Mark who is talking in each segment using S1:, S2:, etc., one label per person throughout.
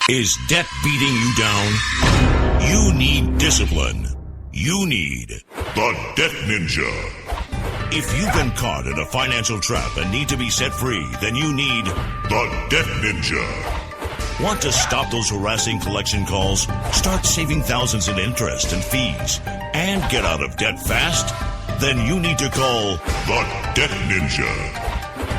S1: Is debt beating you down? You need discipline. You need the Debt Ninja. If you've been caught in a financial trap and need to be set free, then you need the Debt Ninja. Want to stop those harassing collection calls, start saving thousands in interest and fees, and get out of debt fast? Then you need to call the Debt Ninja.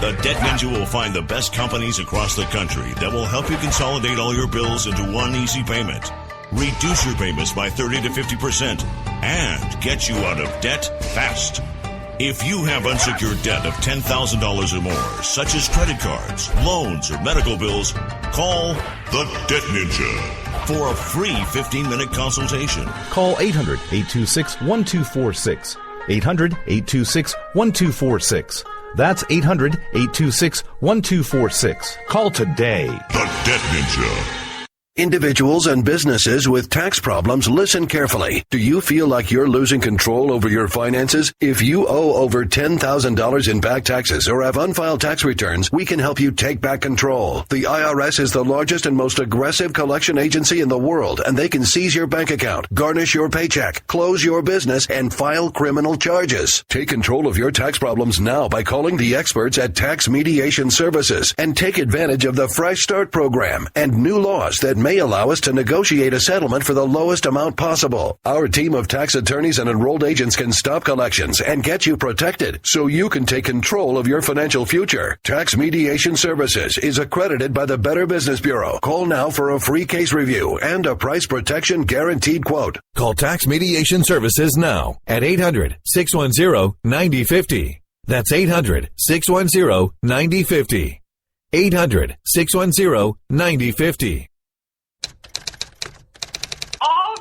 S1: The Debt Ninja will find the best companies across the country that will help you consolidate all your bills into one easy payment, reduce your payments by 30 to 50%, and get you out of debt fast. If you have unsecured debt of $10,000 or more, such as credit cards, loans, or medical bills, call the Debt Ninja for a free 15-minute consultation.
S2: Call 800-826-1246. 800-826-1246. That's 800-826-1246. Call today.
S1: The Debt Ninja.
S3: Individuals and businesses with tax problems, listen carefully. Do you feel like you're losing control over your finances? If you owe over $10,000 in back taxes or have unfiled tax returns, we can help you take back control. The IRS is the largest and most aggressive collection agency in the world, and they can seize your bank account, garnish your paycheck, close your business, and file criminal charges. Take control of your tax problems now by calling the experts at Tax Mediation Services and take advantage of the Fresh Start program and new laws that may allow us to negotiate a settlement for the lowest amount possible. Our team of tax attorneys and enrolled agents can stop collections and get you protected so you can take control of your financial future. Tax Mediation Services is accredited by the Better Business Bureau. Call now for a free case review and a price protection guaranteed quote.
S4: Call Tax Mediation Services now at 800-610-9050. That's 800-610-9050. 800-610-9050.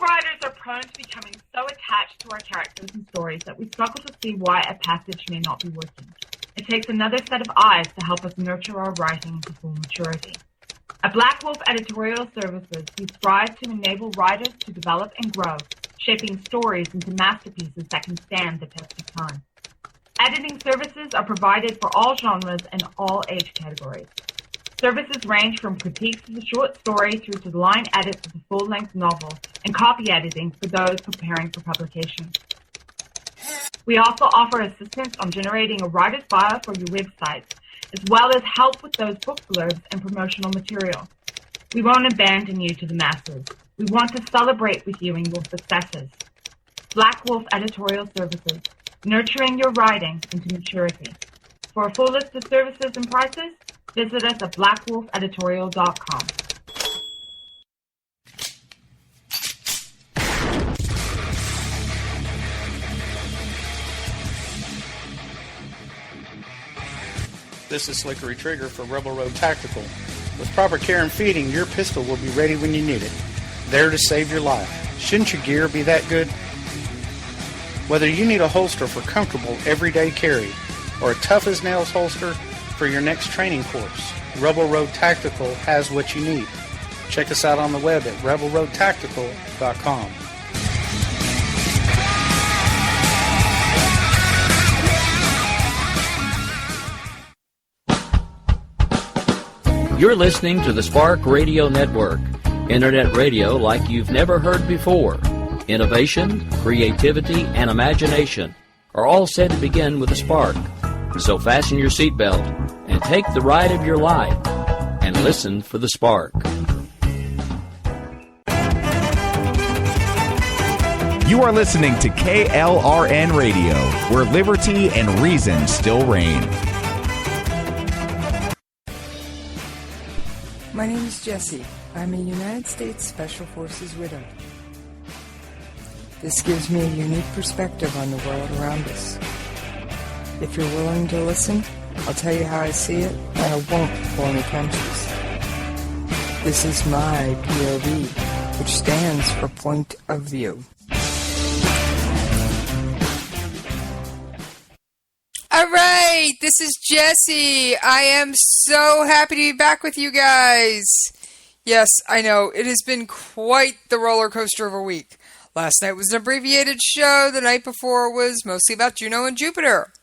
S5: Writers are prone to becoming so attached to our characters and stories that we struggle to see why a passage may not be working. It takes another set of eyes to help us nurture our writing to full maturity. At Black Wolf Editorial Services, we strive to enable writers to develop and grow, shaping stories into masterpieces that can stand the test of time. Editing services are provided for all genres and all age categories. Services range from critiques of the short story through to the line edits of the full-length novel and copy editing for those preparing for publication. We also offer assistance on generating a writer's bio for your website, as well as help with those book blurbs and promotional material. We won't abandon you to the masses. We want to celebrate with you in your successes. Black Wolf Editorial Services, nurturing your writing into maturity. For a full list of services and prices, visit us at blackwolfeditorial.com.
S6: This is Slickery Trigger for Rebel Road Tactical. With proper care and feeding, your pistol will be ready when you need it. There to save your life. Shouldn't your gear be that good? Whether you need a holster for comfortable everyday carry or a tough-as-nails holster for your next training course, Rebel Road Tactical has what you need. Check us out on the web at rebelroadtactical.com.
S7: You're listening to the Spark Radio Network, internet radio like you've never heard before. Innovation, creativity, and imagination are all said to begin with a spark. So fasten your seatbelt and take the ride of your life and listen for the spark.
S8: You are listening to KLRN Radio, where liberty and reason still reign.
S9: My name is Jessie. I'm a United States Special Forces widow. This gives me a unique perspective on the world around us. If you're willing to listen, I'll tell you how I see it, and I won't pull any punches. This is my POV, which stands for Point of View.
S10: All right, this is Jessie. I am so happy to be back with you guys. Yes, I know, it has been quite the roller coaster of a week. Last night was an abbreviated show. The night before was mostly about Juno and Jupiter.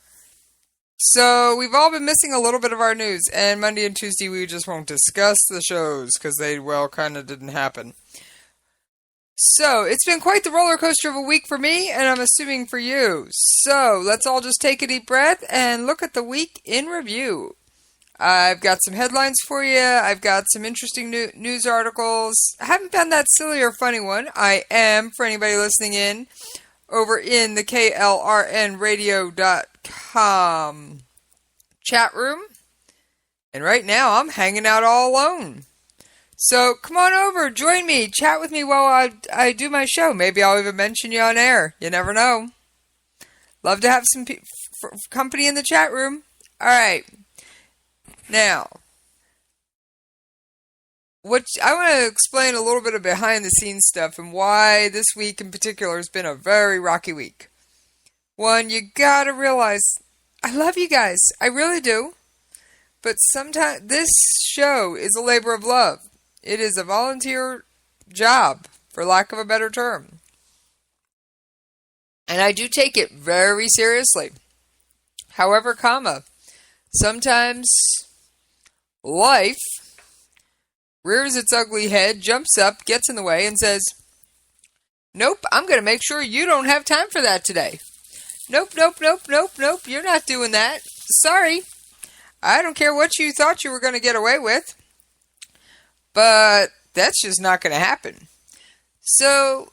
S10: So we've all been missing a little bit of our news, and Monday and Tuesday we just won't discuss the shows because they, well, kind of didn't happen. So it's been quite the roller coaster of a week for me, and I'm assuming for you. So let's all just take a deep breath and look at the week in review. I've got some headlines for you. I've got some interesting news articles. I haven't found that silly or funny one. I am, for anybody listening in, over in the KLRNRadio.com chat room. And right now I'm hanging out all alone. So come on over, join me, chat with me while I do my show. Maybe I'll even mention you on air. You never know. Love to have some company in the chat room. All right. Now, I want to explain a little bit of behind the scenes stuff and why this week in particular has been a very rocky week. One, you gotta realize, I love you guys. I really do. But sometimes this show is a labor of love. It is a volunteer job, for lack of a better term. And I do take it very seriously. However, sometimes life rears its ugly head, jumps up, gets in the way, and says, nope, I'm going to make sure you don't have time for that today. Nope, you're not doing that. Sorry. I don't care what you thought you were going to get away with. But that's just not going to happen. So,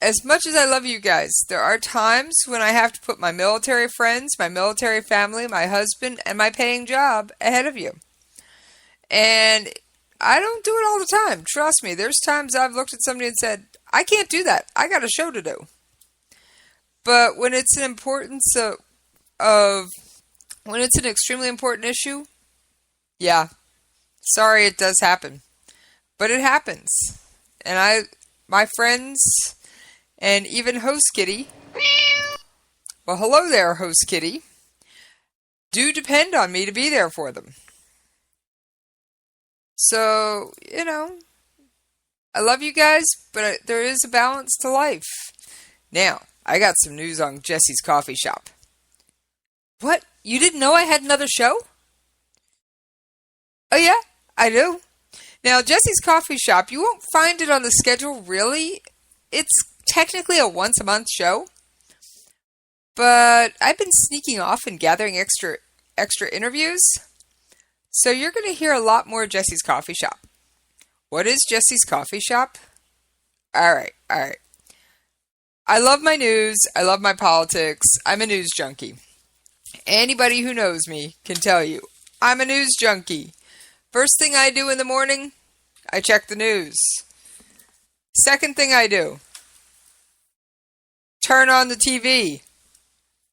S10: as much as I love you guys, there are times when I have to put my military friends, my military family, my husband, and my paying job ahead of you. And I don't do it all the time. Trust me, there's times I've looked at somebody and said, I can't do that. I got a show to do. But when it's an importance when it's an extremely important issue, yeah, sorry, it does happen. But it happens. And my friends, and even Host Kitty, well, hello there, Host Kitty, do depend on me to be there for them. So, I love you guys, but there is a balance to life. Now, I got some news on Jessie's Coffee Shop. What? You didn't know I had another show? Oh yeah, I do. Now, Jessie's Coffee Shop, you won't find it on the schedule, really. It's technically a once-a-month show. But I've been sneaking off and gathering extra interviews. So you're going to hear a lot more of Jessie's Coffee Shop. What is Jessie's Coffee Shop? All right. I love my news. I love my politics. I'm a news junkie. Anybody who knows me can tell you, I'm a news junkie. First thing I do in the morning, I check the news. Second thing I do, turn on the TV.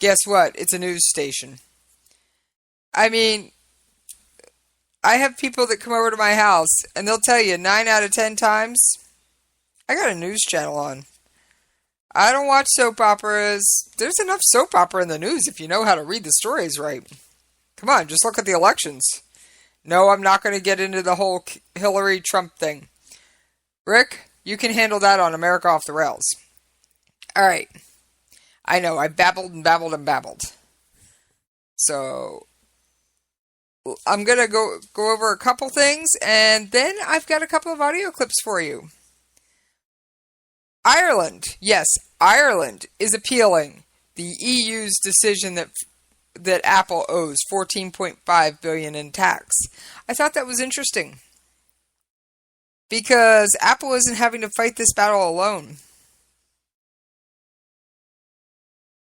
S10: Guess what? It's a news station. I mean, I have people that come over to my house, and they'll tell you 9 out of 10 times, I got a news channel on. I don't watch soap operas. There's enough soap opera in the news if you know how to read the stories right. Come on, just look at the elections. No, I'm not going to get into the whole Hillary Trump thing. Rick, you can handle that on America Off the Rails. All right. I know, I babbled and babbled and babbled. So, I'm going to go over a couple things, and then I've got a couple of audio clips for you. Ireland. Yes, Ireland is appealing the EU's decision that Apple owes $14.5 billion in tax. I thought that was interesting because Apple isn't having to fight this battle alone.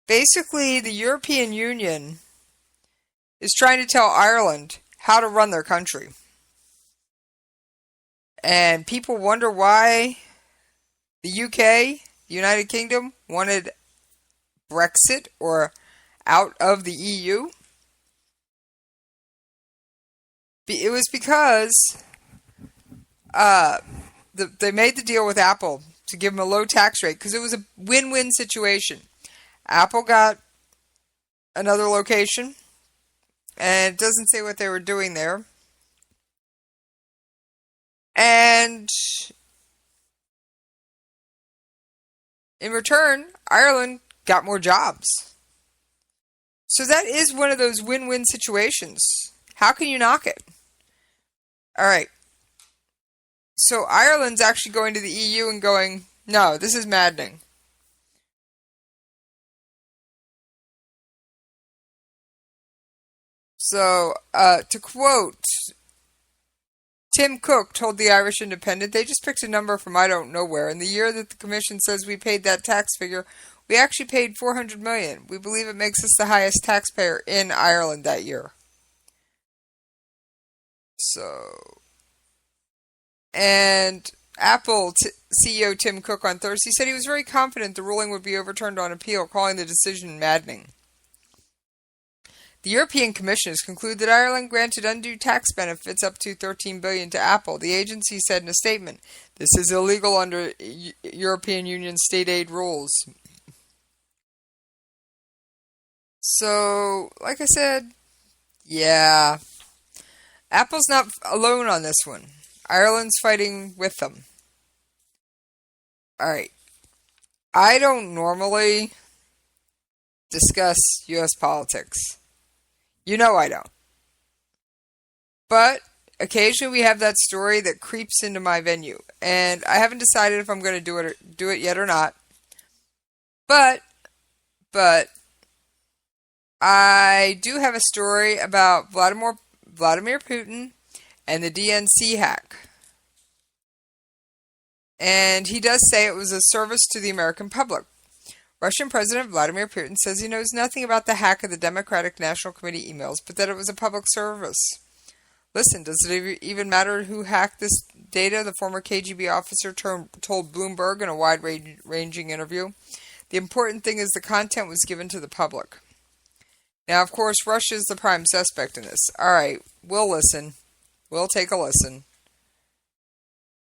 S10: Basically, the European Union is trying to tell Ireland how to run their country. And people wonder why the UK, the United Kingdom, wanted Brexit or out of the EU. It was because they made the deal with Apple to give them a low tax rate because it was a win-win situation. Apple got another location, and it doesn't say what they were doing there. And in return, Ireland got more jobs. So that is one of those win-win situations. How can you knock it? All right. So Ireland's actually going to the EU and going, no, this is maddening. So, to quote, Tim Cook told the Irish Independent, they just picked a number from I don't know where. In the year that the Commission says we paid that tax figure, we actually paid $400 million. We believe it makes us the highest taxpayer in Ireland that year. So, and Apple CEO Tim Cook on Thursday said he was very confident the ruling would be overturned on appeal, calling the decision maddening. The European Commission has concluded that Ireland granted undue tax benefits up to $13 billion to Apple. The agency said in a statement, this is illegal under European Union state aid rules. So, like I said, yeah, Apple's not alone on this one. Ireland's fighting with them. Alright. I don't normally discuss U.S. politics. You know I don't. But occasionally we have that story that creeps into my venue. And I haven't decided if I'm going to do it yet or not. But I do have a story about Vladimir Putin and the DNC hack. And he does say it was a service to the American public. Russian President Vladimir Putin says he knows nothing about the hack of the Democratic National Committee emails, but that it was a public service. Listen, does it even matter who hacked this data? The former KGB officer told Bloomberg in a wide-ranging interview. The important thing is the content was given to the public. Now, of course, Russia is the prime suspect in this. All right, we'll listen. We'll take a listen.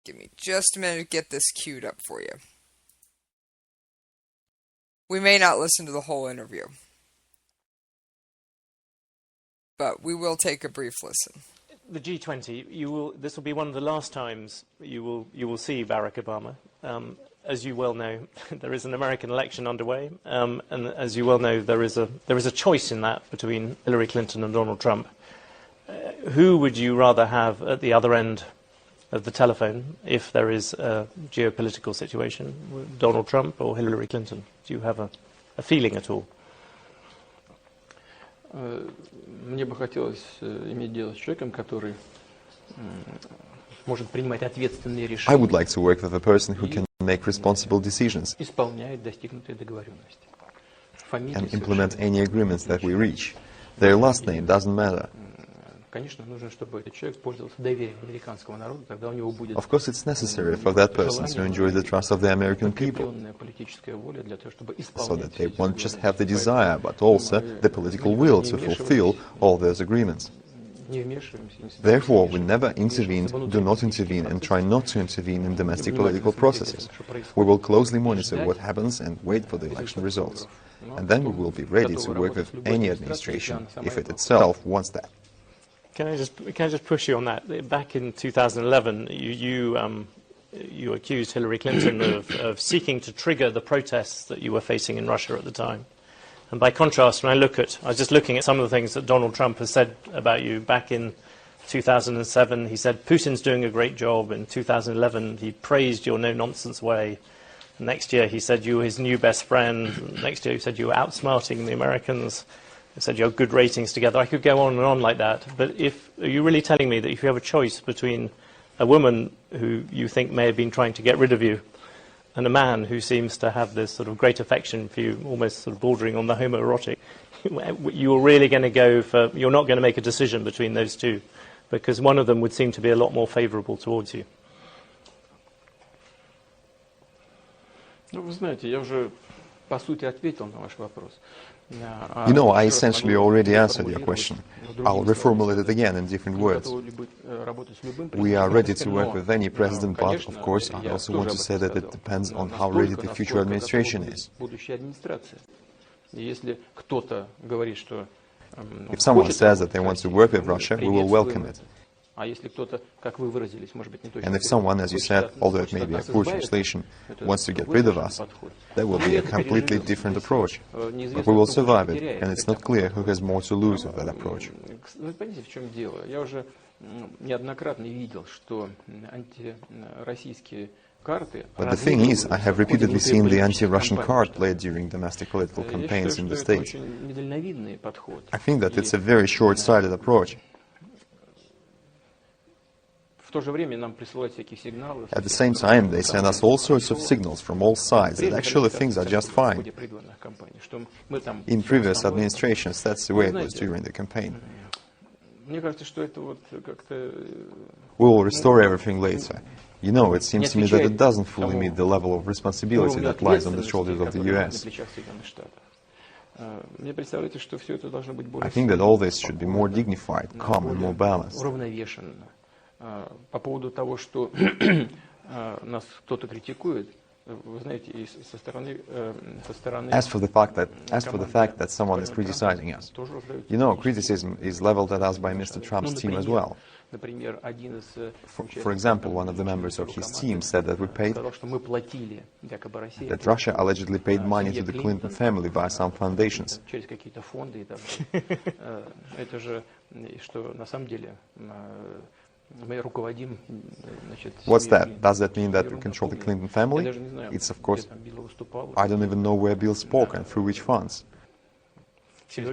S10: Give me just a minute to get this queued up for you. We may not listen to the whole interview, but we will take a brief listen.
S11: The G20, this will be one of the last times you will see Barack Obama. As you well know, there is an American election underway, and as you well know, there is a choice in that between Hillary Clinton and Donald Trump. Who would you rather have at the other end of the telephone if there is a geopolitical situation, Donald Trump or Hillary Clinton? Do you have a feeling at all?
S12: Мне бы хотелось иметь дело с человеком, который может принимать ответственные решения.
S13: I would like to work with a person who can make responsible decisions
S12: Исполняет достигнутые договоренности.
S13: and implement any agreements that we reach. Their last name doesn't matter.
S12: Конечно, нужно, чтобы этот человек пользовался доверием американского народа, тогда у него будет.
S13: Of course, it's necessary for that person to enjoy the trust of the American people,
S12: политическая воля для того, чтобы
S13: so that they won't just have the desire, but also the political will to fulfill all those agreements. Therefore, we never intervened, do not intervene, and try not to intervene in domestic political processes. We will closely monitor what happens and wait for the election results. And then we will be ready to work with any administration, if it itself wants that.
S11: Can I just push you on that? Back in 2011, you accused Hillary Clinton of seeking to trigger the protests that you were facing in Russia at the time. And by contrast, when I was just looking at some of the things that Donald Trump has said about you back in 2007. He said Putin's doing a great job. In 2011, he praised your no-nonsense way. Next year, he said you were his new best friend. Next year, he said you were outsmarting the Americans. He said you have good ratings together. I could go on and on like that. But are you really telling me that if you have a choice between a woman who you think may have been trying to get rid of you and a man who seems to have this sort of great affection for you, almost sort of bordering on the homoerotic, you're really going to go for, you're not going to make a decision between those two, because one of them would seem to be a lot more favourable towards you?
S12: Ну, вы знаете, я уже по сути ответил на ваш вопрос.
S13: You know, I essentially already answered your question. I'll reformulate it again in different words. We are ready to work with any president, but, of course, I also want to say that it depends on how ready the future administration is. If someone says that they want to work with Russia, we will welcome it. And if someone, as you said, although it may be a poor translation, wants to get rid of us, that will be a completely different approach. But we will survive it, and it's not clear who has more to lose with that approach. But the thing is, I have repeatedly seen the anti-Russian card played during domestic political campaigns in the States. I think that it's a very short-sighted approach. At the same time, they send us all sorts of signals from all sides that actually things are just fine. In previous administrations, that's the way it was during the campaign. We will restore everything later. You know, it seems to me that it doesn't fully meet the level of responsibility that lies on the shoulders of the US. I think that all this should be more dignified, calm and more balanced.
S12: По поводу того, что нас кто-то критикует, вы знаете, и со стороны...
S13: As for the fact that someone is criticizing us, you know, criticism is leveled at us by Mr. Trump's team as well. For example, one of the members of his team said that that Russia allegedly paid money to the Clinton family via some foundations. What's that? Does that mean that we control the Clinton family? It's, of course, I don't even know where Bill spoke and through which funds. So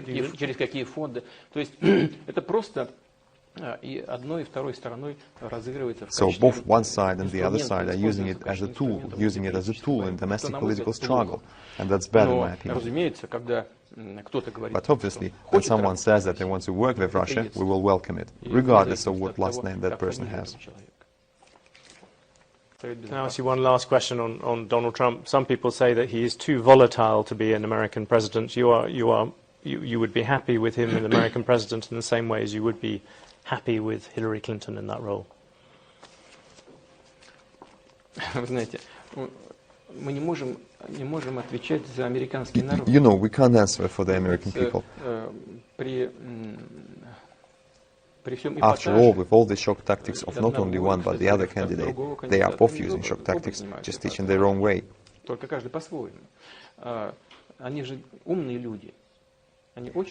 S13: both one side and the other side are using it as a tool in domestic political struggle, and that's bad in my opinion. But obviously, when someone says that they want to work with Russia, we will welcome it, regardless of what last name that person has.
S11: Can I ask you one last question on Donald Trump? Some people say that he is too volatile to be an American president. You would be happy with him as an American president in the same way as you would be happy with Hillary Clinton in that role.
S13: You know, we can't answer for the American people. After all, with all the shock tactics of not only one but the other candidate, they are both using shock tactics, just each in their own way.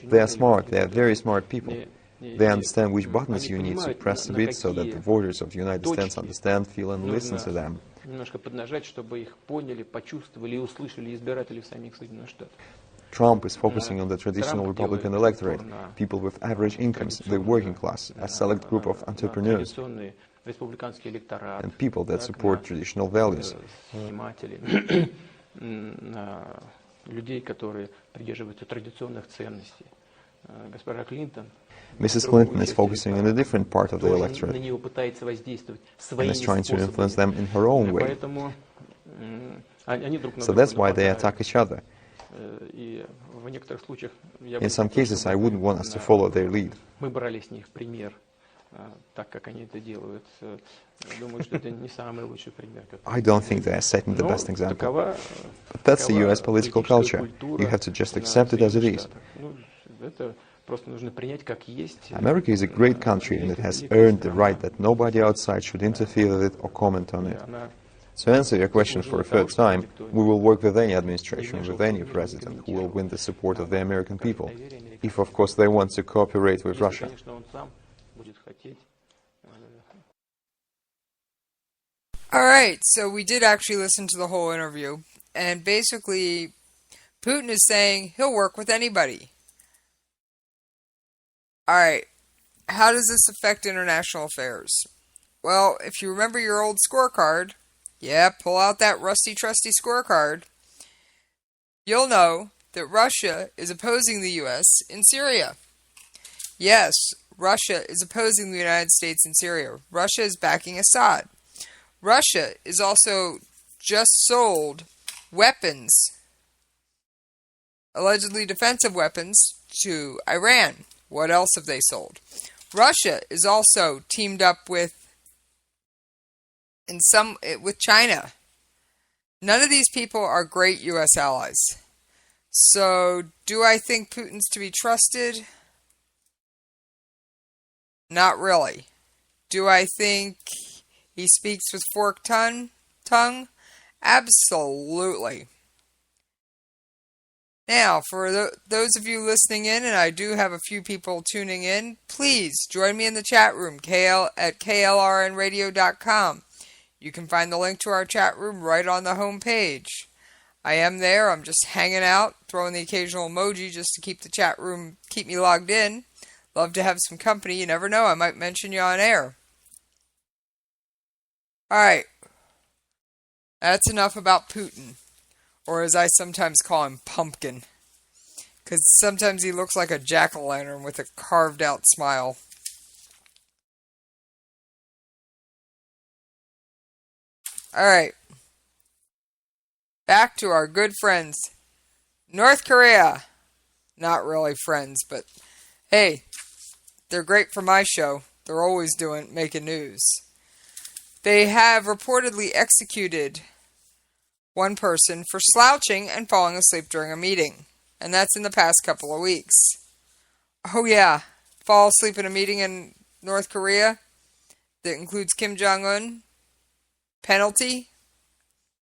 S13: They are smart, they are very smart people. They understand which buttons you need to press a bit so that the voters of the United States understand, feel and listen to them. Trump is focusing on the traditional Republican electorate, people with average incomes, the working class, a select group of entrepreneurs, and people that support traditional values. Mrs. Clinton is focusing on a different part of the electorate and is trying to influence them in her own way. So that's why they attack each other. In some cases, I wouldn't want us to follow their lead. I don't think they are setting the best example. But that's the US political culture. You have to just accept it as it is. America is a great country and it has earned the right that nobody outside should interfere with it or comment on it. To answer your question for a third time, we will work with any administration, with any president who will win the support of the American people, if of course they want to cooperate with Russia.
S10: Alright, so we did actually listen to the whole interview, and basically Putin is saying he'll work with anybody. Alright, how does this affect international affairs? Well, if you remember your old scorecard, pull out that rusty trusty scorecard, you'll know that Russia is opposing the US in Syria. Yes, Russia is opposing the United States in Syria. Russia is backing Assad. Russia is also just sold weapons, allegedly defensive weapons, to Iran. What else have they sold? Russia is also teamed up with China. None of these people are great U.S. allies. So, do I think Putin's to be trusted? Not really. Do I think he speaks with forked tongue? Absolutely. Now, for those of you listening in, and I do have a few people tuning in, please join me in the chat room, at KLRNradio.com. You can find the link to our chat room right on the home page. I am there. I'm just hanging out, throwing the occasional emoji just to keep the chat room, keep me logged in. Love to have some company. You never know. I might mention you on air. All right. That's enough about Putin. Or as I sometimes call him, Pumpkin. Because sometimes he looks like a jack-o'-lantern with a carved-out smile. Alright. Back to our good friends. North Korea. Not really friends, but hey, they're great for my show. They're always making news. They have reportedly executed one person for slouching and falling asleep during a meeting. And that's in the past couple of weeks. Oh yeah, fall asleep in a meeting in North Korea that includes Kim Jong-un. Penalty?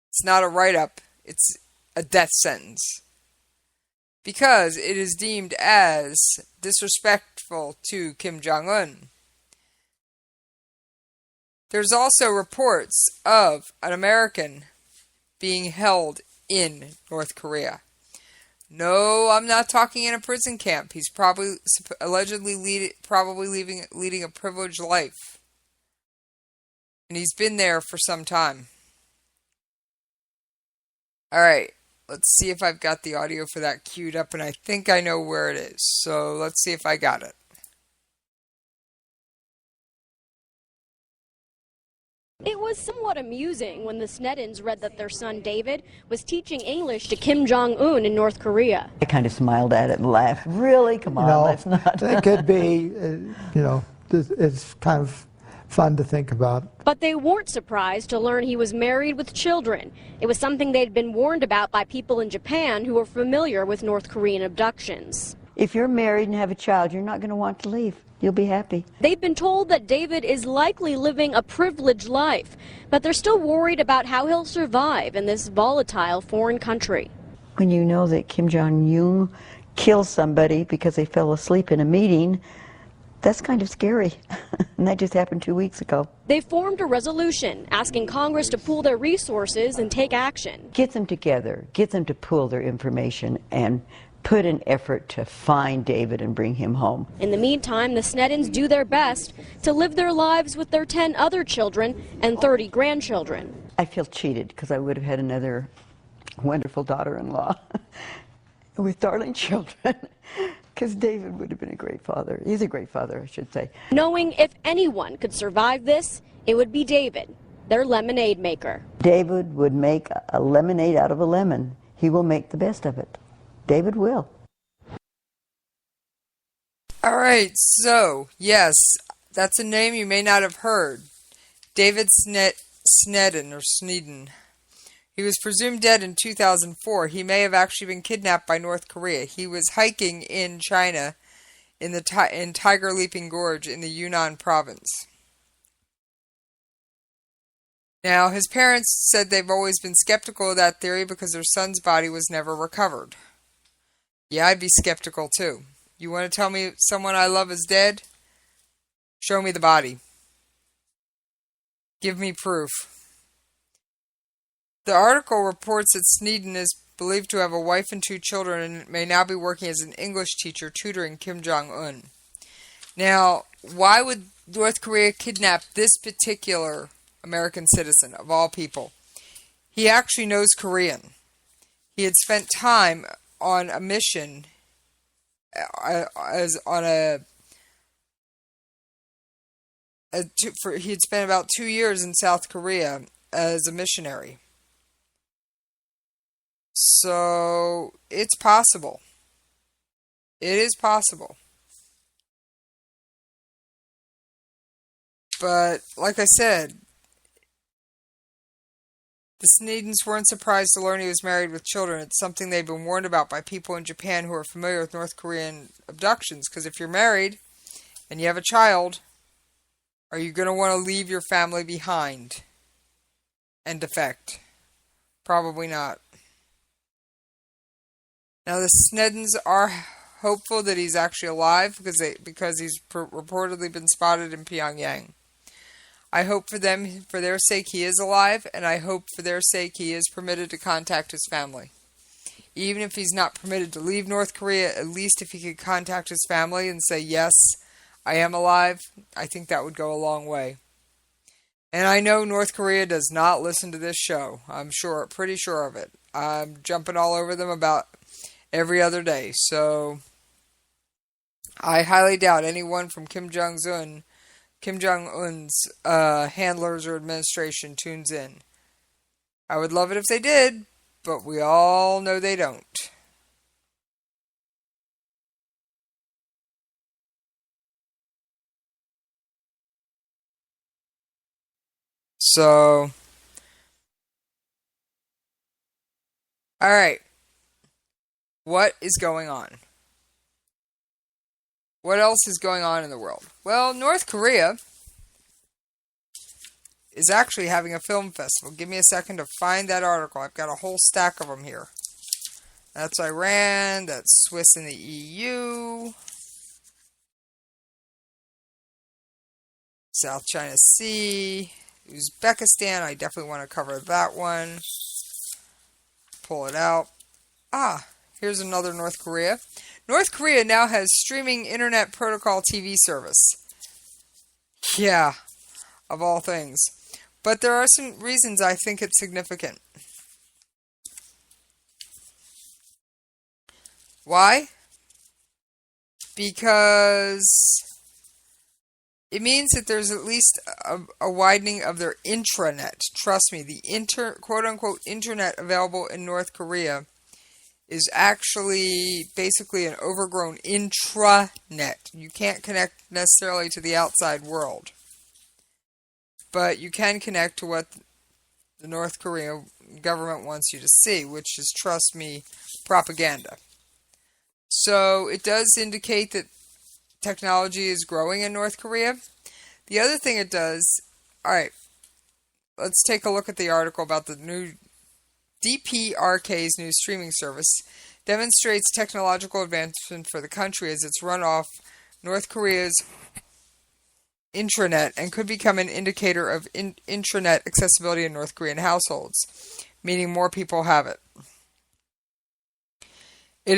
S10: It's not a write-up. It's a death sentence. Because it is deemed as disrespectful to Kim Jong-un. There's also reports of an American being held in North Korea. No, I'm not talking in a prison camp. He's probably allegedly leading a privileged life. And he's been there for some time. Alright, let's see if I've got the audio for that queued up, and I think I know where it is. So let's see if I got it.
S14: It was somewhat amusing when the Sneddons read that their son David was teaching English to Kim Jong-un in North Korea.
S15: I kind of smiled at it and laughed. Really? Come on, that's not...
S16: It could be, it's kind of fun to think about.
S14: But they weren't surprised to learn he was married with children. It was something they'd been warned about by people in Japan who were familiar with North Korean abductions.
S15: If you're married and have a child, you're not going to want to leave. You'll be happy.
S14: They've been told that David is likely living a privileged life, but they're still worried about how he'll survive in this volatile foreign country.
S15: When you know that Kim Jong-un killed somebody because they fell asleep in a meeting, that's kind of scary. And that just happened 2 weeks ago.
S14: They formed a resolution asking Congress to pool their resources and take action.
S15: Get them together. Get them to pool their information and put an effort to find David and bring him home.
S14: In the meantime, the Sneddons do their best to live their lives with their 10 other children and 30 grandchildren.
S15: I feel cheated because I would have had another wonderful daughter-in-law with darling children, because David would have been a great father. He's a great father, I should say.
S14: Knowing if anyone could survive this, it would be David, their lemonade maker.
S15: David would make a lemonade out of a lemon. He will make the best of it. David will.
S10: All right, so, yes, that's a name you may not have heard. David Sneddon, or Sneeden. He was presumed dead in 2004. He may have actually been kidnapped by North Korea. He was hiking in China in Tiger Leaping Gorge in the Yunnan province. Now, his parents said they've always been skeptical of that theory because their son's body was never recovered. Yeah, I'd be skeptical too. You want to tell me someone I love is dead? Show me the body. Give me proof. The article reports that Sneeden is believed to have a wife and 2 children and may now be working as an English teacher tutoring Kim Jong-un. Now, why would North Korea kidnap this particular American citizen, of all people? He actually knows Korean. He had spent time on a mission he'd spent about 2 years in South Korea as a missionary. So it's possible. It is possible. But like I said, the Sneedens weren't surprised to learn he was married with children. It's something they've been warned about by people in Japan who are familiar with North Korean abductions. Because if you're married and you have a child, Are you going to want to leave your family behind and defect? Probably not. Now the Sneddons are hopeful that he's actually alive because he's reportedly been spotted in Pyongyang. I hope for their sake, he is alive, and I hope for their sake he is permitted to contact his family. Even if he's not permitted to leave North Korea, at least if he could contact his family and say, yes, I am alive, I think that would go a long way. And I know North Korea does not listen to this show. I'm pretty sure of it. I'm jumping all over them about every other day. So I highly doubt anyone from Kim Jong-un's handlers or administration tunes in. I would love it if they did, but we all know they don't. So, alright. What is going on? What else is going on in the world? Well, North Korea is actually having a film festival. Give me a second to find that article. I've got a whole stack of them here. That's Iran, that's Swiss and the EU, South China Sea, Uzbekistan. I definitely want to cover that one. Pull it out. Here's another North Korea. North Korea now has streaming internet protocol TV service. Yeah, of all things. But there are some reasons I think it's significant. Why? Because it means that there's at least a widening of their intranet. Trust me, the quote-unquote internet available in North Korea is actually basically an overgrown intranet. You can't connect necessarily to the outside world. But you can connect to what the North Korean government wants you to see, which is, trust me, propaganda. So it does indicate that technology is growing in North Korea. The other thing it does, alright, let's take a look at the article about the new DPRK's new streaming service. Demonstrates technological advancement for the country as it's run off North Korea's intranet and could become an indicator of intranet accessibility in North Korean households, meaning more people have it. It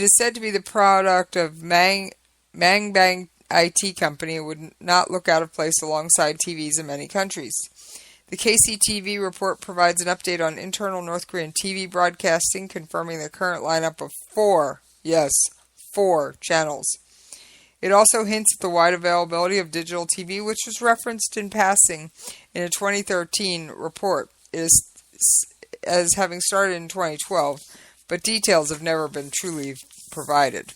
S10: is said to be the product of Mangbang IT company and would not look out of place alongside TVs in many countries. The KCTV report provides an update on internal North Korean TV broadcasting, confirming the current lineup of 4 channels. It also hints at the wide availability of digital TV, which was referenced in passing in a 2013 report, as having started in 2012, but details have never been truly provided.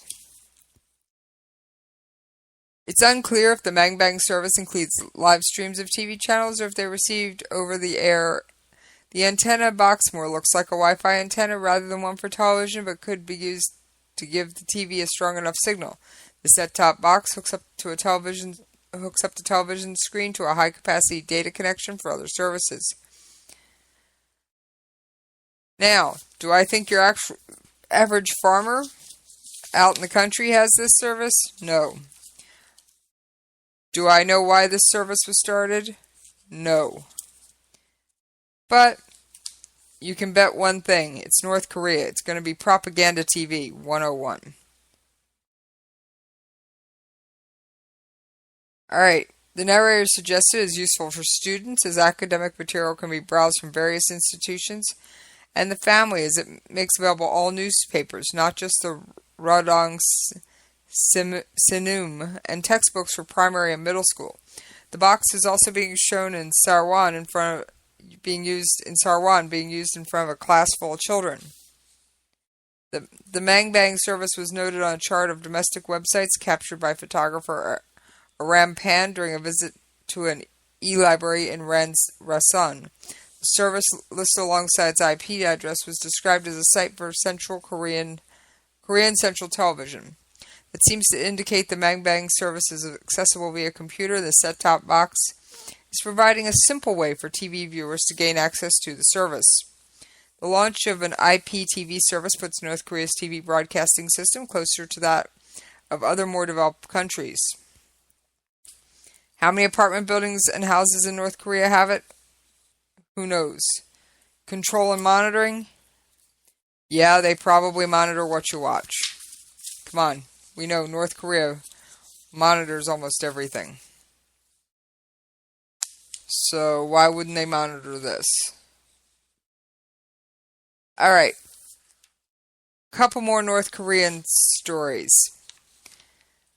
S10: It's unclear if the Mangbang service includes live streams of TV channels or if they're received over the air. The antenna box more looks like a Wi-Fi antenna rather than one for television, but could be used to give the TV a strong enough signal. The set-top box hooks up the television screen to a high-capacity data connection for other services. Now, do I think your average farmer out in the country has this service? No. Do I know why this service was started? No. But you can bet one thing. It's North Korea. It's going to be propaganda TV 101. Alright. The narrator suggested is useful for students as academic material can be browsed from various institutions and the family as it makes available all newspapers, not just the Rodong Sinum and textbooks for primary and middle school. The box is also being shown in Sarwan being used in front of a class full of children. The Mangbang service was noted on a chart of domestic websites captured by photographer Aram Pan during a visit to an e-library in Rason. The service listed alongside its IP address was described as a site for Korean Central Television. It seems to indicate the Mangbang service is accessible via computer. The set-top box is providing a simple way for TV viewers to gain access to the service. The launch of an IPTV service puts North Korea's TV broadcasting system closer to that of other more developed countries. How many apartment buildings and houses in North Korea have it? Who knows? Control and monitoring? Yeah, they probably monitor what you watch. Come on, we know North Korea monitors almost everything. So why wouldn't they monitor this? Alright. Couple more North Korean stories.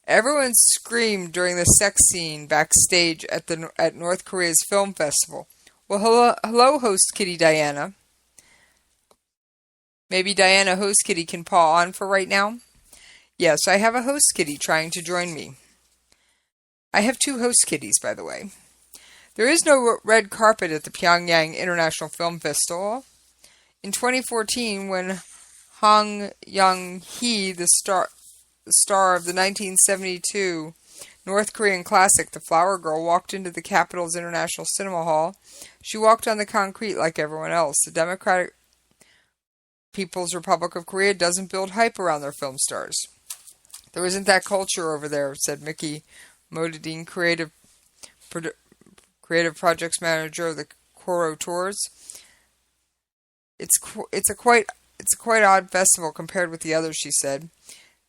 S10: Everyone screamed during the sex scene backstage at North Korea's film festival. Well, hello, host kitty Diana. Maybe Diana, host kitty, can paw on for right now? Yes, I have a host kitty trying to join me. I have 2 host kitties, by the way. There is no red carpet at the Pyongyang International Film Festival. In 2014, when Hong Young-hee, the star of the 1972 North Korean classic The Flower Girl, walked into the capital's International Cinema Hall, she walked on the concrete like everyone else. The Democratic People's Republic of Korea doesn't build hype around their film stars. There isn't that culture over there, said Mickey Modadine, creative projects manager of the Koro Tours. It's a quite odd festival compared with the others, she said.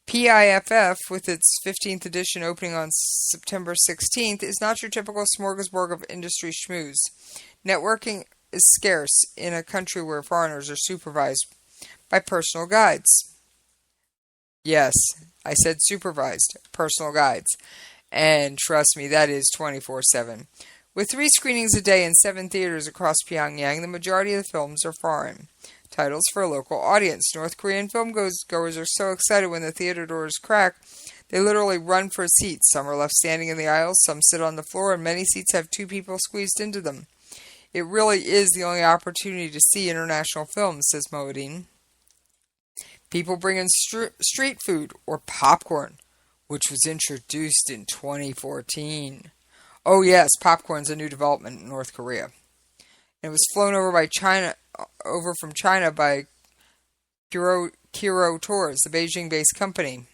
S10: PIFF, with its 15th edition opening on September 16th, is not your typical smorgasbord of industry schmooze. Networking is scarce in a country where foreigners are supervised by personal guides. Yes, I said supervised personal guides. And trust me, that is 24/7. With 3 screenings a day in 7 theaters across Pyongyang, the majority of the films are foreign titles for a local audience. North Korean filmgoers are so excited when the theater doors crack, they literally run for seats. Some are left standing in the aisles, some sit on the floor, and many seats have 2 people squeezed into them. It really is the only opportunity to see international films, says Moedine. People bring in street food or popcorn, which was introduced in 2014. Oh yes, popcorn's a new development in North Korea. It was flown over from China by Koro Tours, the Beijing-based company.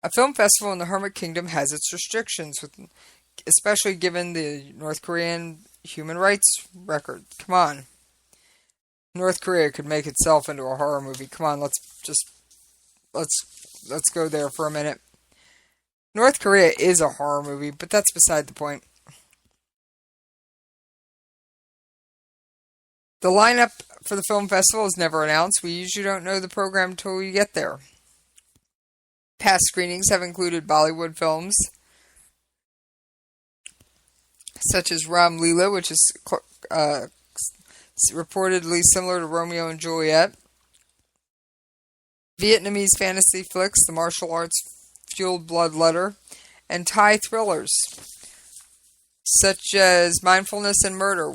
S10: A film festival in the Hermit Kingdom has its restrictions, especially given the North Korean human rights record. Come on. North Korea could make itself into a horror movie. Come on, let's go there for a minute. North Korea is a horror movie, but that's beside the point. The lineup for the film festival is never announced. We usually don't know the program until we get there. Past screenings have included Bollywood films, such as Ram Leela, which is reportedly similar to Romeo and Juliet. Vietnamese fantasy flicks, the martial arts-fueled Blood Letter, and Thai thrillers, such as Mindfulness and Murder,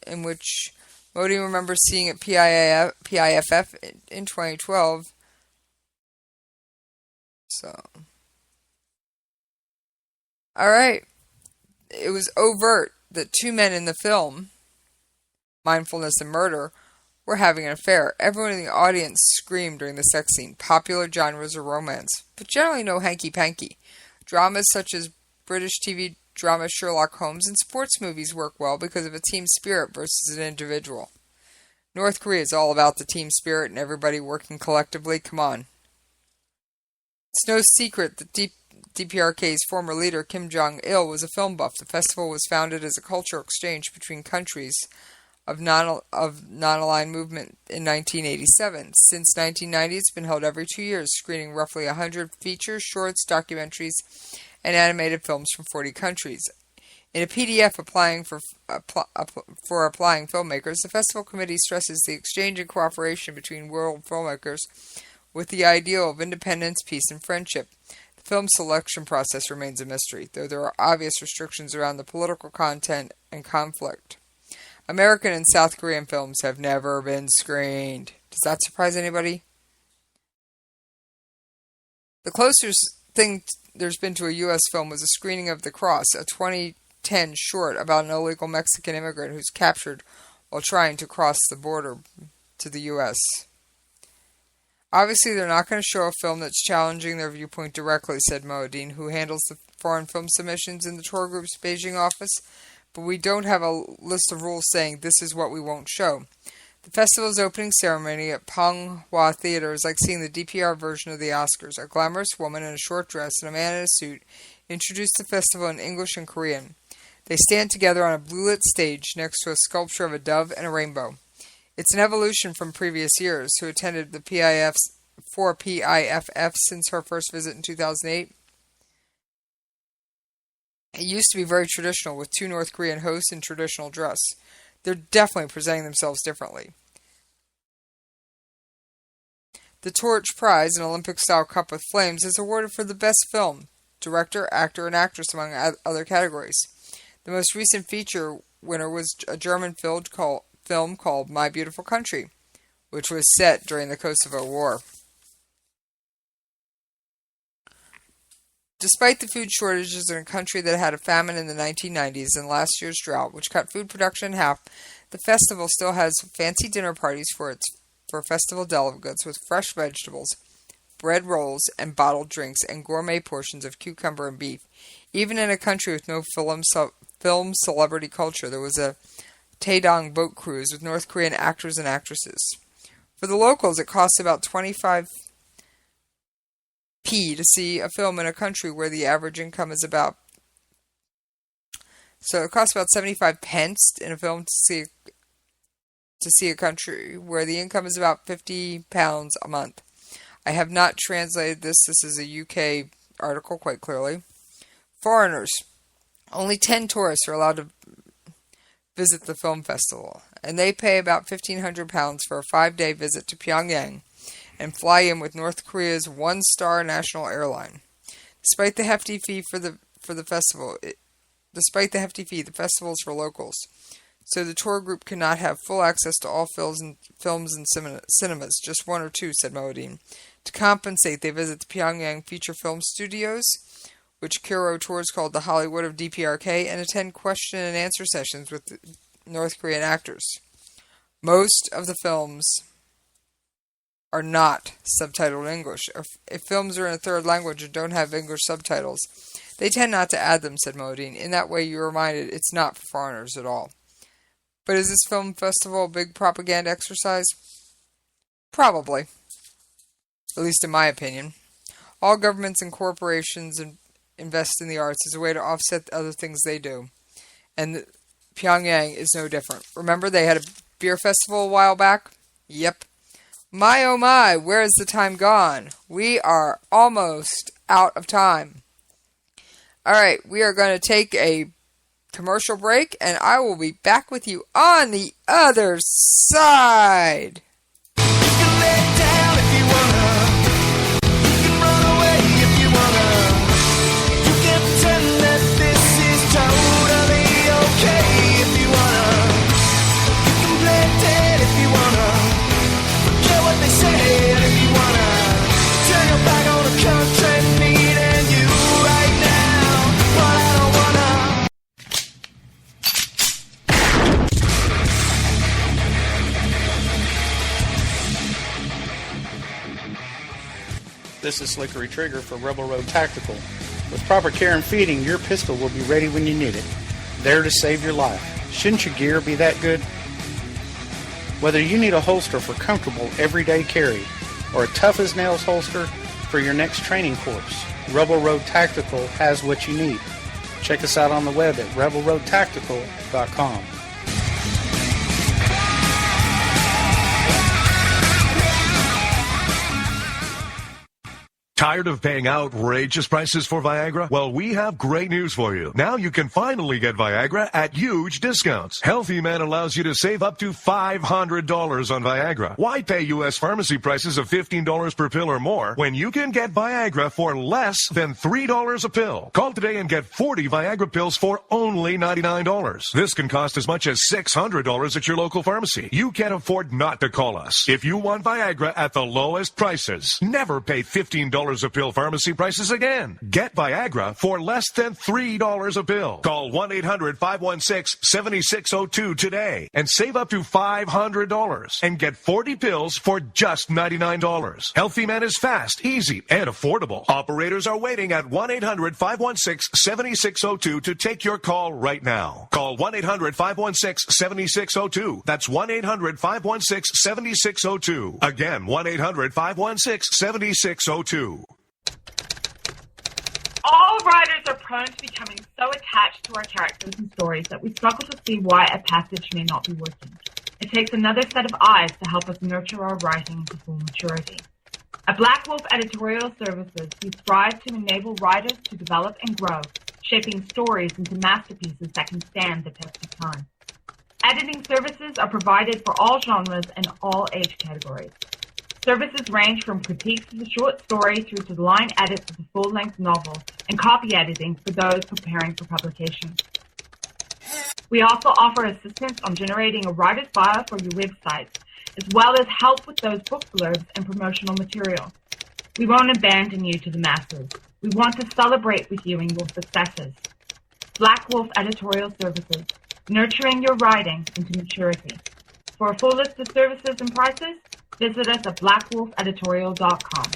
S10: in which Modi remembers seeing at PIFF in 2012. So, alright. It was overt that 2 men in the film, Mindfulness and Murder, were having an affair. Everyone in the audience screamed during the sex scene. Popular genres are romance, but generally no hanky-panky. Dramas such as British TV drama Sherlock Holmes and sports movies work well because of a team spirit versus an individual. North Korea is all about the team spirit and everybody working collectively. Come on. It's no secret that DPRK's former leader Kim Jong-il was a film buff. The festival was founded as a cultural exchange between countries of non-aligned movement in 1987. Since 1990, it's been held every 2 years, screening roughly 100 features, shorts, documentaries, and animated films from 40 countries. In a PDF applying for applying filmmakers, the festival committee stresses the exchange and cooperation between world filmmakers with the ideal of independence, peace, and friendship. The film selection process remains a mystery, though there are obvious restrictions around the political content and conflict. American and South Korean films have never been screened. Does that surprise anybody? The closest thing there's been to a U.S. film was a screening of The Cross, a 2010 short about an illegal Mexican immigrant who's captured while trying to cross the border to the U.S. Obviously, they're not going to show a film that's challenging their viewpoint directly, said Moadine, who handles the foreign film submissions in the tour group's Beijing office, but we don't have a list of rules saying this is what we won't show. The festival's opening ceremony at Panghua Theater is like seeing the DPR version of the Oscars. A glamorous woman in a short dress and a man in a suit introduce the festival in English and Korean. They stand together on a blue-lit stage next to a sculpture of a dove and a rainbow. It's an evolution from previous years, who attended the PIFs since her first visit in 2008. It used to be very traditional, with 2 North Korean hosts in traditional dress. They're definitely presenting themselves differently. The Torch Prize, an Olympic-style cup with flames, is awarded for the best film, director, actor, and actress, among other categories. The most recent feature winner was a German film called My Beautiful Country, which was set during the Kosovo War. Despite the food shortages in a country that had a famine in the 1990s and last year's drought, which cut food production in half, the festival still has fancy dinner parties for festival delegates with fresh vegetables, bread rolls, and bottled drinks, and gourmet portions of cucumber and beef. Even in a country with no film celebrity culture, there was a Taedong boat cruise with North Korean actors and actresses. For the locals, it costs about 25 to see a film in a country where the average income is about... So it costs about 75 pence in a film to see a country where the income is about £50 a month. I have not translated this. This is a UK article quite clearly. Foreigners. Only 10 tourists are allowed to visit the film festival, and they pay about £1,500 for a 5-day visit to Pyongyang and fly in with North Korea's one-star national airline. Despite the hefty fee for the festival, the festival is for locals, so the tour group cannot have full access to all films and cinemas, just 1 or 2, said Moadine. To compensate, they visit the Pyongyang Feature Film Studios, which Kuro Tours called the Hollywood of DPRK, and attend question and answer sessions with North Korean actors. Most of the films are not subtitled in English. If films are in a third language and don't have English subtitles, they tend not to add them, said Moadine. In that way, you're reminded it's not for foreigners at all. But is this film festival a big propaganda exercise? Probably. At least in my opinion. All governments and corporations invest in the arts as a way to offset the other things they do. And Pyongyang is no different. Remember they had a beer festival a while back? Yep. My oh my, where is the time gone? We are almost out of time. Alright, we are going to take a commercial break, and I will be back with you on the other side.
S17: You can lay down if you wanna. You can run away if you wanna. You can pretend that this is totally okay if you wanna. You can play dead if you wanna. Forget what they said if you wanna. Turn your back on the country needing you right now. But I don't wanna.
S6: This is Slickery Trigger for Rebel Road Tactical. With proper care and feeding, your pistol will be ready when you need it. There to save your life. Shouldn't your gear be that good? Whether you need a holster for comfortable everyday carry or a tough-as-nails holster for your next training course, Rebel Road Tactical has what you need. Check us out on the web at rebelroadtactical.com.
S2: Tired of paying outrageous prices for Viagra? Well, we have great news for you. Now you can finally get Viagra at huge discounts. Healthy Man allows you to save up to $500 on Viagra. Why pay U.S. pharmacy prices of $15 per pill or more when you can get Viagra for less than $3 a pill? Call today and get 40 Viagra pills for only $99. This can cost as much as $600 at your local pharmacy. You can't afford not to call us. If you want Viagra at the lowest prices, never pay $15 $3 a pill pharmacy prices again. Get Viagra for less than $3 a pill. Call 1-800-516-7602 today and save up to $500 and get 40 pills for just $99. Healthy Man is fast, easy, and affordable. Operators are waiting at 1-800-516-7602 to take your call right now. Call 1-800-516-7602. That's 1-800-516-7602. Again, 1-800-516-7602.
S5: All writers are prone to becoming so attached to our characters and stories that we struggle to see why a passage may not be working. It takes another set of eyes to help us nurture our writing into full maturity. At Black Wolf Editorial Services, we strive to enable writers to develop and grow, shaping stories into masterpieces that can stand the test of time. Editing services are provided for all genres and all age categories. Services range from critiques of the short story through to the line edits of the full-length novel and copy editing for those preparing for publication. We also offer assistance on generating a writer's bio for your website, as well as help with those book blurbs and promotional material. We won't abandon you to the masses. We want to celebrate with you in your successes. Black Wolf Editorial Services, nurturing your writing into maturity. For a full list of services and prices, visit us at blackwolfeditorial.com.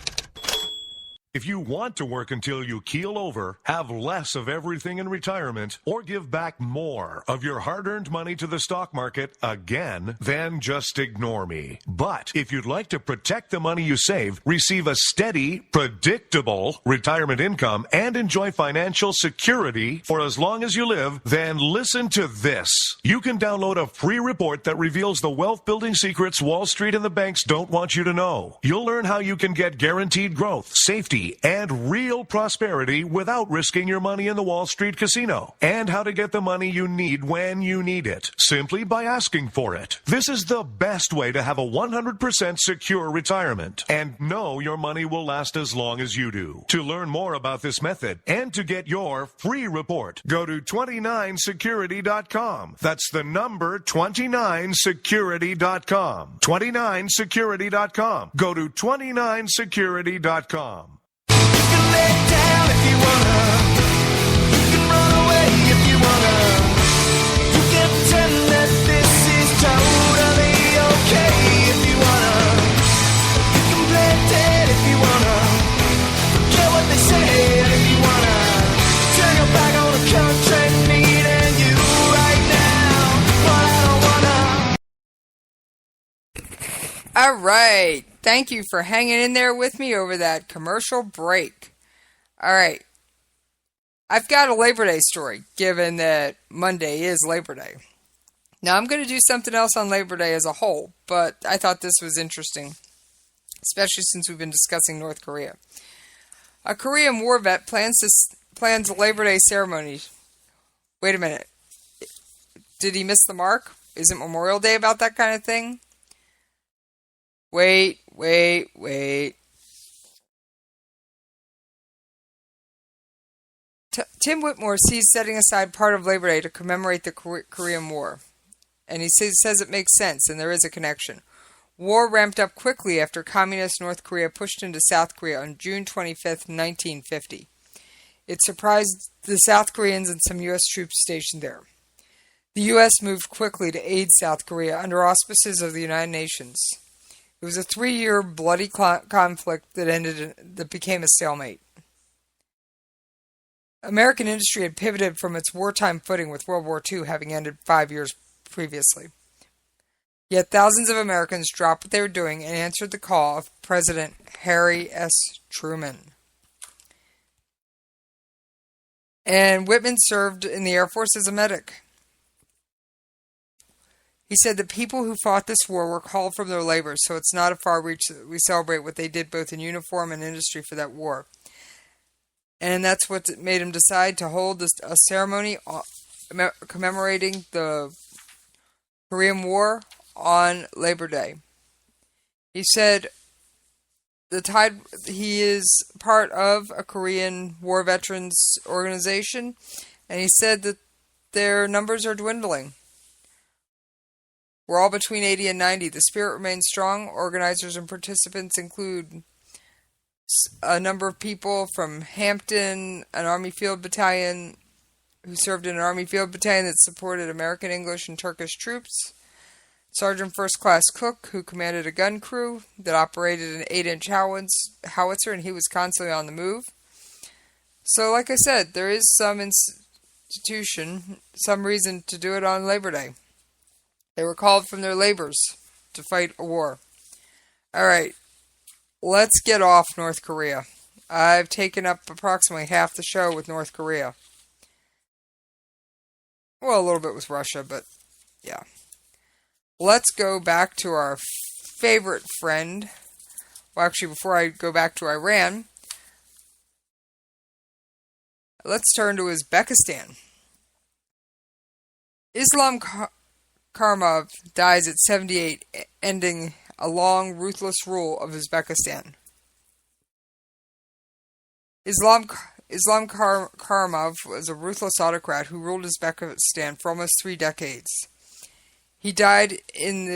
S2: If you want to work until you keel over, have less of everything in retirement, or give back more of your hard-earned money to the stock market again, then just ignore me. But if you'd like to protect the money you save, receive a steady, predictable retirement income, and enjoy financial security for as long as you live, then listen to this. You can download a free report that reveals the wealth-building secrets Wall Street and the banks don't want you to know. You'll learn how you can get guaranteed growth, safety, and real prosperity without risking your money in the Wall Street casino, and how to get the money you need when you need it, simply by asking for it. This is the best way to have a 100% secure retirement and know your money will last as long as you do. To learn more about this method and to get your free report, go to 29security.com. That's the number 29security.com. 29security.com. Go to 29security.com.
S17: Down if you wanna, you can run away if you wanna. You can pretend that this is totally okay if you wanna. You can play dead if you wanna. Forget what they say if you wanna. Turn your back on the country needing you right now, but I don't wanna.
S10: All right. Thank you for hanging in there with me over that commercial break. All right. I've got a Labor Day story, given that Monday is Labor Day. Now, I'm going to do something else on Labor Day as a whole, but I thought this was interesting, especially since we've been discussing North Korea. A Korean war vet plans a Labor Day ceremony. Wait a minute. Did he miss the mark? Isn't Memorial Day about that kind of thing? Wait. Tim Whitmore sees setting aside part of Labor Day to commemorate the Korean War. And he says it makes sense, and there is a connection. War ramped up quickly after communist North Korea pushed into South Korea on June 25, 1950. It surprised the South Koreans and some U.S. troops stationed there. The U.S. moved quickly to aid South Korea under auspices of the United Nations. It was a 3-year bloody conflict that became a stalemate. American industry had pivoted from its wartime footing with World War II having ended 5 years previously. Yet thousands of Americans dropped what they were doing and answered the call of President Harry S. Truman. And Whitman served in the Air Force as a medic. He said the people who fought this war were called from their labors, so it's not a far reach that we celebrate what they did both in uniform and industry for that war. And that's what made him decide to hold a ceremony commemorating the Korean War on Labor Day. He said he is part of a Korean War veterans organization, and he said that their numbers are dwindling. We're all between 80 and 90. The spirit remains strong. Organizers and participants include a number of people from Hampton, an Army Field Battalion, who served in an Army Field Battalion that supported American, English, and Turkish troops. Sergeant First Class Cook, who commanded a gun crew that operated an 8-inch howitzer, and he was constantly on the move. So, like I said, there is some institution, some reason to do it on Labor Day. They were called from their labors to fight a war. Alright, let's get off North Korea. I've taken up approximately half the show with North Korea. Well, a little bit with Russia, but yeah. Let's go back to our favorite friend. Well, actually, before I go back to Iran, let's turn to Uzbekistan. Islam Karimov dies at 78, ending a long, ruthless rule of Uzbekistan. Islam Karimov was a ruthless autocrat who ruled Uzbekistan for almost 3 decades. He died in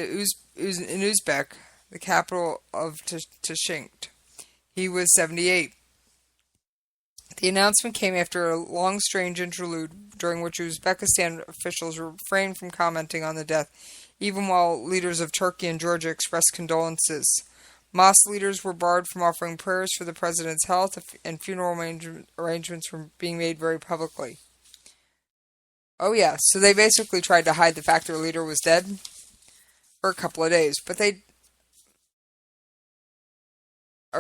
S10: Uzbek, the capital of Tashkent. He was 78. The announcement came after a long, strange interlude during which Uzbekistan officials refrained from commenting on the death, even while leaders of Turkey and Georgia expressed condolences. Mosque leaders were barred from offering prayers for the president's health, and funeral arrangements were being made very publicly. Oh yeah, so they basically tried to hide the fact their leader was dead for a couple of days, but a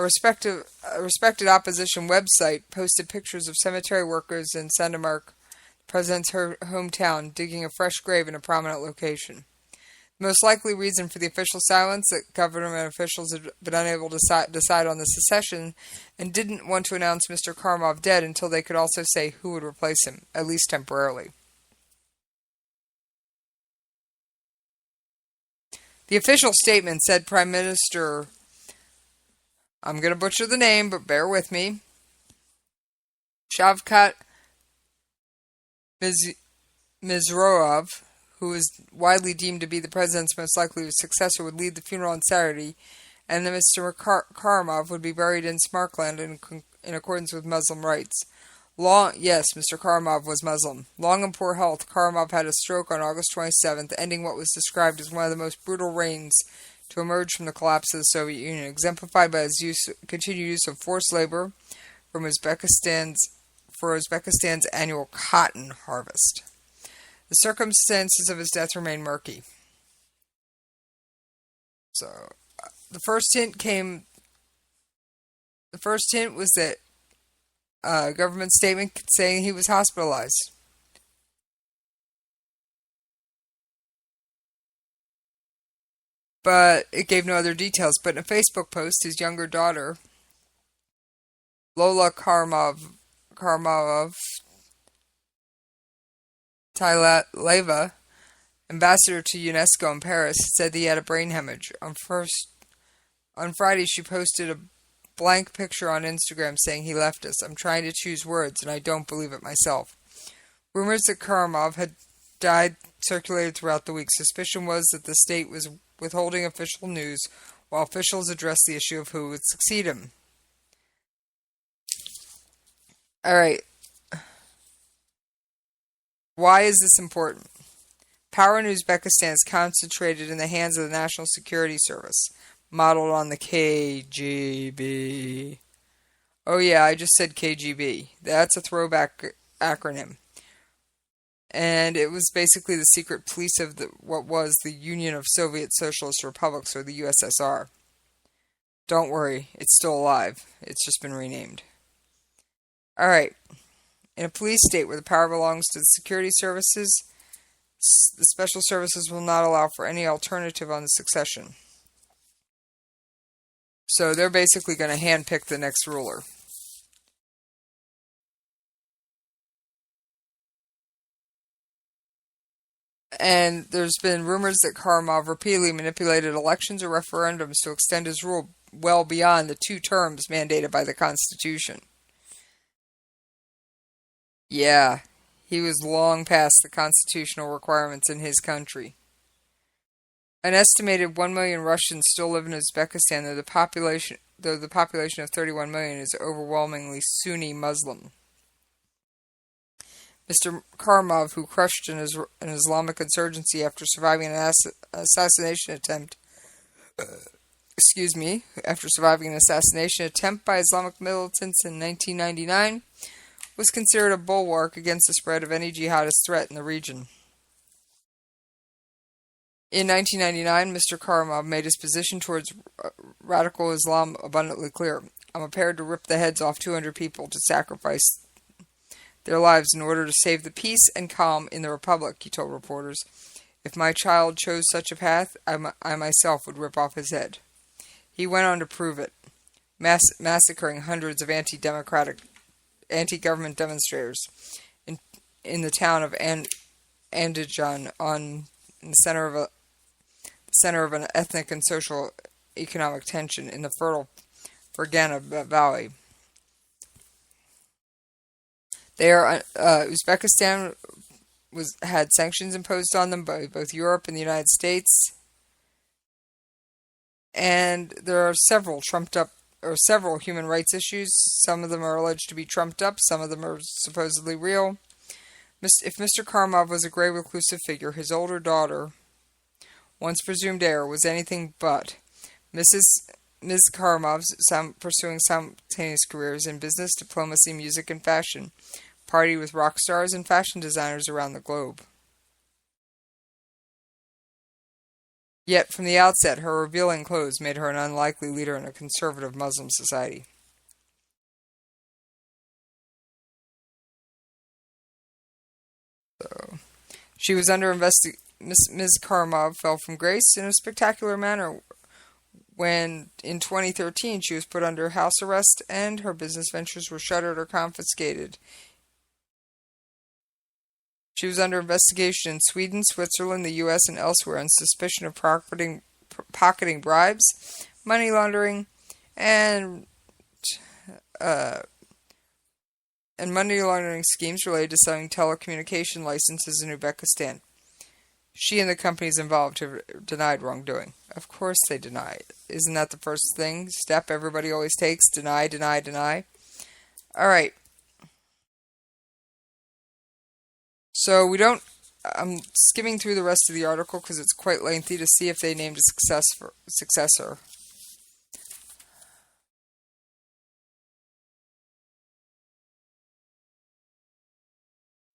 S10: respected opposition website posted pictures of cemetery workers in Sandemark, the president's hometown, digging a fresh grave in a prominent location. The most likely reason for the official silence that government officials had been unable to decide on the succession and didn't want to announce Mr. Karimov dead until they could also say who would replace him, at least temporarily. The official statement said Prime Minister, I'm going to butcher the name, but bear with me, Shavkat Mizroov, who is widely deemed to be the president's most likely successor, would lead the funeral on Saturday, and then Mr. Karimov would be buried in Samarkand in accordance with Muslim rites. Yes, Mr. Karimov was Muslim. Long in poor health, Karimov had a stroke on August 27th, ending what was described as one of the most brutal reigns to emerge from the collapse of the Soviet Union, exemplified by his continued use of forced labor for Uzbekistan's annual cotton harvest. The circumstances of his death remain murky. So, the first hint was that a government statement saying he was hospitalized. But it gave no other details. But in a Facebook post, his younger daughter, Lola Karimov Taileva, ambassador to UNESCO in Paris, said he had a brain hemorrhage. On Friday, she posted a blank picture on Instagram saying he left us. I'm trying to choose words, and I don't believe it myself. Rumors that Karimov had died circulated throughout the week. Suspicion was that the state was withholding official news while officials addressed the issue of who would succeed him. Alright. Why is this important? Power in Uzbekistan is concentrated in the hands of the National Security Service, modeled on the KGB. Oh yeah, I just said KGB. That's a throwback acronym. And it was basically the secret police of what was the Union of Soviet Socialist Republics, or the USSR. Don't worry, it's still alive. It's just been renamed. Alright. In a police state where the power belongs to the security services, the special services will not allow for any alternative on the succession. So they're basically going to handpick the next ruler. And there's been rumors that Karimov repeatedly manipulated elections or referendums to extend his rule well beyond the 2 terms mandated by the Constitution. Yeah, he was long past the constitutional requirements in his country. An estimated 1 million Russians still live in Uzbekistan, though the population of 31 million is overwhelmingly Sunni Muslim. Mr. Karimov, who crushed an Islamic insurgency after surviving an assassination attempt, by Islamic militants in 1999, was considered a bulwark against the spread of any jihadist threat in the region. In 1999, Mr. Karimov made his position towards radical Islam abundantly clear. I'm prepared to rip the heads off 200 people to sacrifice their lives in order to save the peace and calm in the Republic, he told reporters. If my child chose such a path, I myself would rip off his head. He went on to prove it, massacring hundreds of anti-government demonstrators in the town of Andijan in the center of an ethnic and social economic tension in the fertile Fergana Valley. Uzbekistan had sanctions imposed on them by both Europe and the United States, and there are several human rights issues. Some of them are alleged to be trumped up, some of them are supposedly real. If Mr. Karimov was a grey reclusive figure, his older daughter, once presumed heir, was anything but. Ms. Karimov, pursuing simultaneous careers in business, diplomacy, music, and fashion, partied with rock stars and fashion designers around the globe. Yet, from the outset, her revealing clothes made her an unlikely leader in a conservative Muslim society. So, she was under investigation. Ms. Karimov fell from grace in a spectacular manner when, in 2013, she was put under house arrest and her business ventures were shuttered or confiscated. She was under investigation in Sweden, Switzerland, the U.S., and elsewhere on suspicion of pocketing bribes, money laundering, and money laundering schemes related to selling telecommunication licenses in Uzbekistan. She and the companies involved have denied wrongdoing. Of course they deny it. Isn't that the first step everybody always takes? Deny, deny, deny. Alright. So I'm skimming through the rest of the article because it's quite lengthy to see if they named a successor.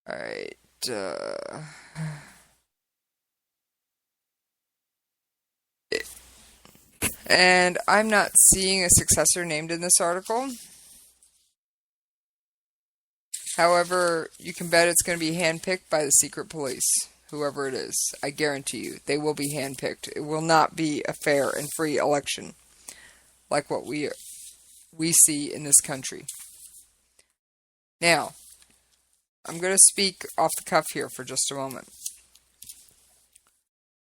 S10: Alright. And I'm not seeing a successor named in this article. However, you can bet it's going to be handpicked by the secret police, whoever it is. I guarantee you, they will be handpicked. It will not be a fair and free election like what we see in this country. Now, I'm going to speak off the cuff here for just a moment.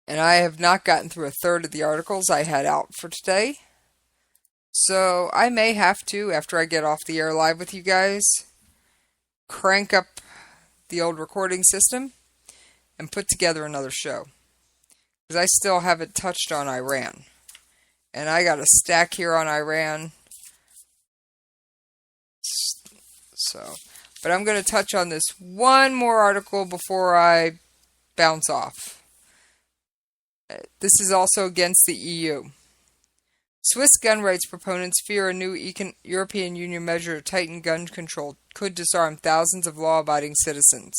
S10: And I have not gotten through a third of the articles I had out for today. So I may have to, after I get off the air live with you guys, crank up the old recording system and put together another show. Because I still haven't touched on Iran. And I got a stack here on Iran. But I'm going to touch on this one more article before I bounce off. This is also against the EU. Swiss gun rights proponents fear a new European Union measure to tighten gun control could disarm thousands of law-abiding citizens.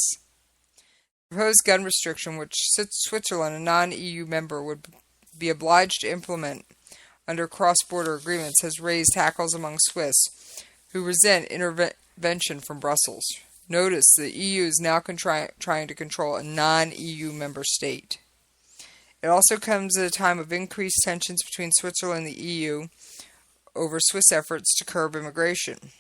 S10: The proposed gun restriction, which Switzerland, a non-EU member, would be obliged to implement under cross-border agreements, has raised hackles among Swiss, who resent intervention from Brussels. Notice the EU is now trying to control a non-EU member state. It also comes at a time of increased tensions between Switzerland and the EU over Swiss efforts to curb immigration.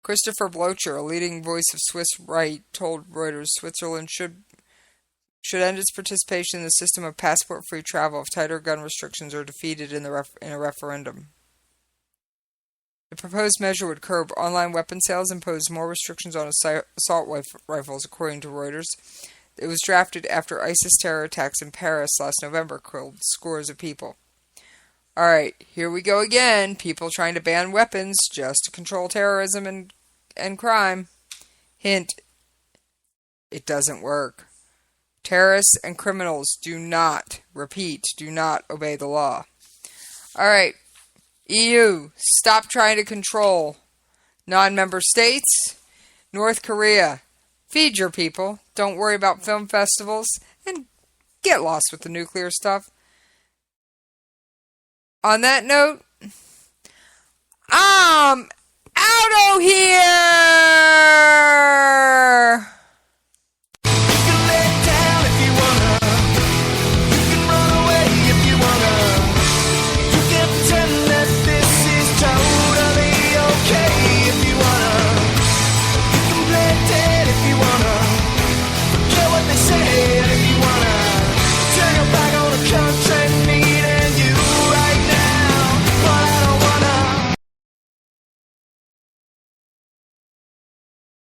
S10: Christopher Blocher, a leading voice of Swiss right, told Reuters Switzerland should end its participation in the system of passport-free travel if tighter gun restrictions are defeated in a referendum. The proposed measure would curb online weapon sales and impose more restrictions on assault rifles, according to Reuters. It was drafted after ISIS terror attacks in Paris last November killed scores of people. Alright, here we go again. People trying to ban weapons just to control terrorism and crime. Hint, it doesn't work. Terrorists and criminals do not obey the law. Alright, EU, stop trying to control non-member states. North Korea, feed your people. Don't worry about film festivals. And get lost with the nuclear stuff. On that note, I'm out of here!